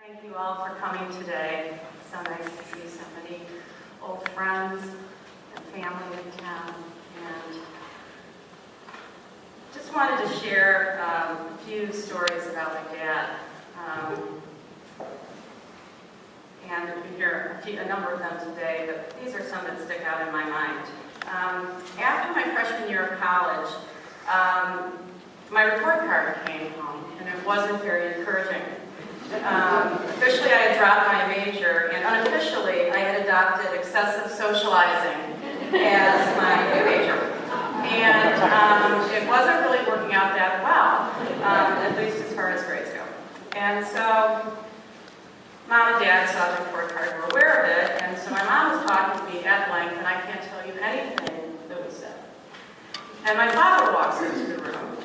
Thank you all for coming today. It's so nice to see so many old friends and family in town. And just wanted to share a few stories about my dad. And you hear a number of them today, but these are some that stick out in my mind. After my freshman year of college, my report card came home, and it wasn't very encouraging. Officially, I had dropped my major, and unofficially, I had adopted excessive socializing as my new major. And it wasn't really working out that well, at least as far as grades go. And so, Mom and Dad saw the report card, were aware of it, and so my mom was talking to me at length, and I can't tell you anything that was said. And my father walks into the room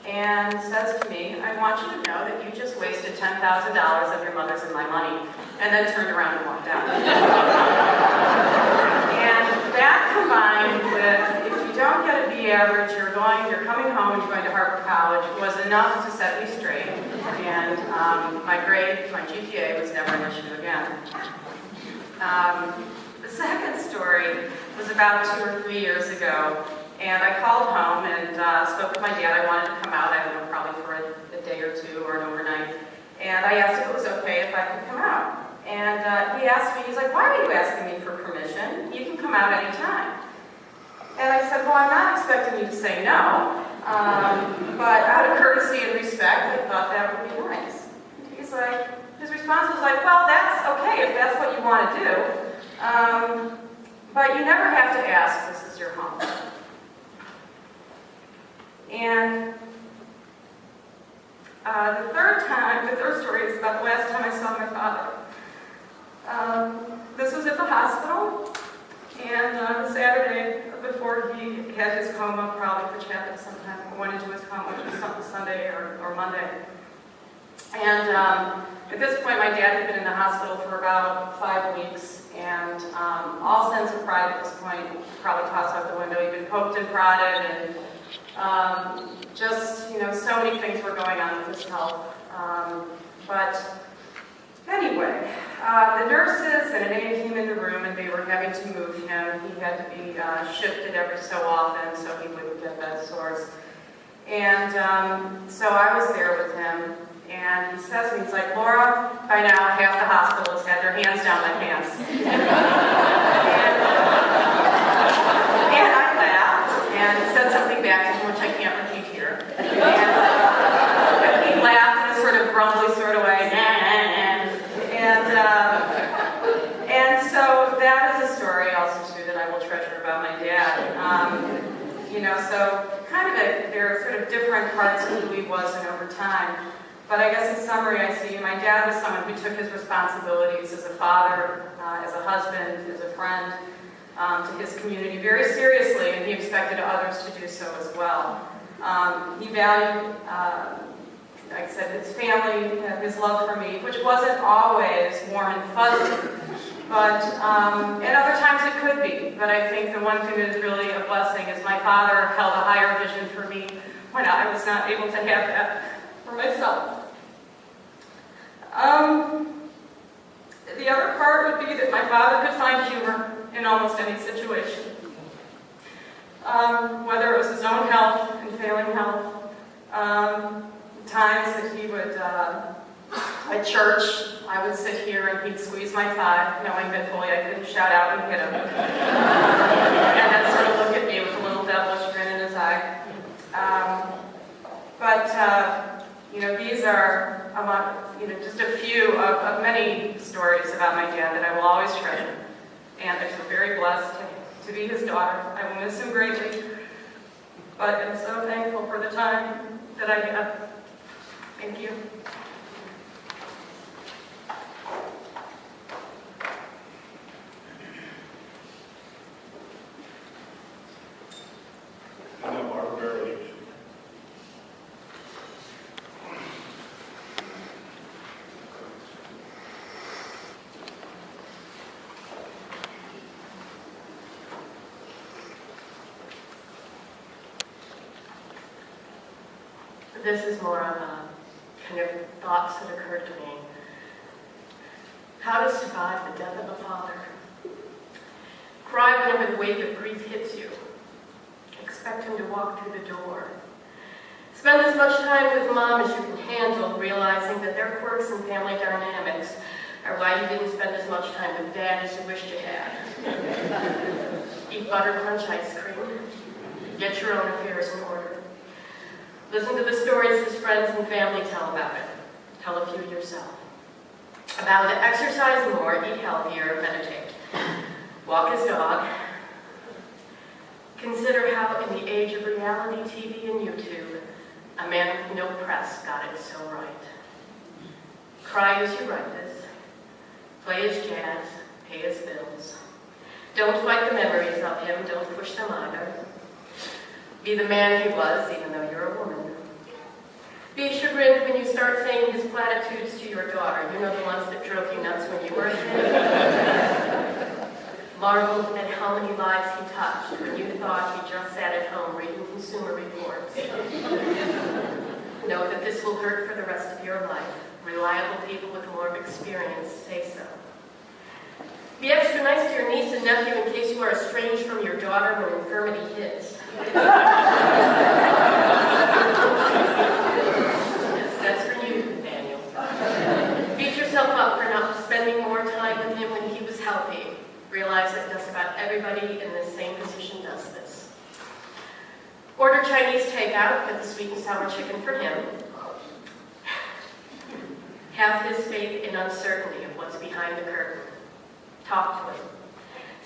and says to me, I want you to know that you just wasted $10,000 of your mother's and my money, and then turned around and walked out. And that combined with, if you don't get a B average, you're coming home and you're going to Harvard College, was enough to set me straight. And my GPA was never an issue again. The second story was about 2 or 3 years ago. And I called home and spoke with my dad. I wanted to come out, I don't know, probably for a day or two or an overnight. And I asked if it was okay if I could come out. And he asked me, he's like, why are you asking me for permission? You can come out anytime. And I said, well, I'm not expecting you to say no. But out of courtesy and respect, I thought that would be nice. He's like, his response was like, well, that's okay if that's what you want to do. But you never have to ask, this is your home. And the third story is about the last time I saw my father. This was at the hospital, and the Saturday before he had his coma, probably which happened sometime, went into his coma, which was Sunday or Monday. And at this point, my dad had been in the hospital for about 5 weeks, and all sense of pride at this point probably tossed out the window. He'd been poked and prodded, and just, so many things were going on with his health. But anyway, the nurses and an aide came in the room and they were having to move him. He had to be shifted every so often so he wouldn't get bed sores. And so I was there with him, and he says to me, he's like, Laura, by now half the hospital has had their hands down my pants. And I laughed and said something back to him, which I can't repeat here. And he laughed in a sort of grumbly sort of way, and so that is a story also too that I will treasure about my dad. So there are sort of different parts of who he was and over time. But I guess in summary, I see my dad was someone who took his responsibilities as a father, as a husband, as a friend, to his community very seriously, and he expected others to do so as well. He valued, like I said, his family, his love for me, which wasn't always warm and fuzzy, but at other times it could be. But I think the one thing that is really a blessing is my father held a higher vision for me when I was not able to have that for myself. The other part would be that my father could find humor in almost any situation. Whether it was his own health and failing health, times that he would, at church, I would sit here and he'd squeeze my thigh, knowing that fully I couldn't shout out and hit him. And then sort of look at me with a little devilish grin in his eye. These are just a few of many stories about my dad that I will always treasure. And I'm so very blessed to be his daughter. I will miss him greatly, but I'm so thankful for the time that I have. Thank you. Barrows. This is more of a kind of thoughts that occurred to me. How to survive the death of a father. Cry whenever the wave of grief hits you. Expect him to walk through the door. Spend as much time with mom as you can handle, realizing that their quirks and family dynamics are why you didn't spend as much time with dad as you wished you had. Eat butter crunch ice cream. Get your own affairs in order. Listen to the stories his friends and family tell about it. Tell a few yourself. Vow to exercise more, eat healthier, meditate. Walk his dog. Consider how, in the age of reality TV and YouTube, a man with no press got it so right. Cry as you write this. Play his jazz. Pay his bills. Don't fight the memories of him. Don't push them either. Be the man he was, even though you're a woman. Be chagrined when you start saying his platitudes to your daughter. You know, the ones that drove you nuts when you were a kid. Marveled at how many lives he touched when you thought he just sat at home reading Consumer Reports. Know that this will hurt for the rest of your life. Reliable people with more experience say so. Be extra nice to your niece and nephew in case you are estranged from your daughter when infirmity hits. Yes, that's for you, Daniel. Beat yourself up for not spending more time with him when he was healthy. Realize that just about everybody in this same position does this. Order Chinese takeout, get the sweet and sour chicken for him. Have his faith in uncertainty of what's behind the curtain. Talk to him.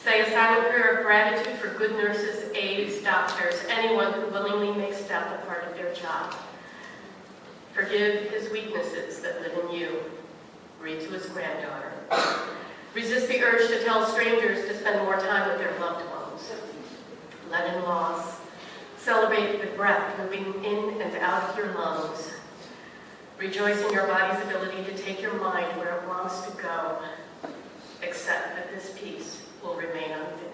Say a silent prayer of gratitude for good nurses, aides, doctors, anyone who willingly makes death a part of their job. Forgive his weaknesses that live in you. Read to his granddaughter. Resist the urge to tell strangers to spend more time with their loved ones. Let in loss. Celebrate the breath moving in and out of your lungs. Rejoice in your body's ability to take your mind where it wants to go. Accept that this piece will remain unfinished.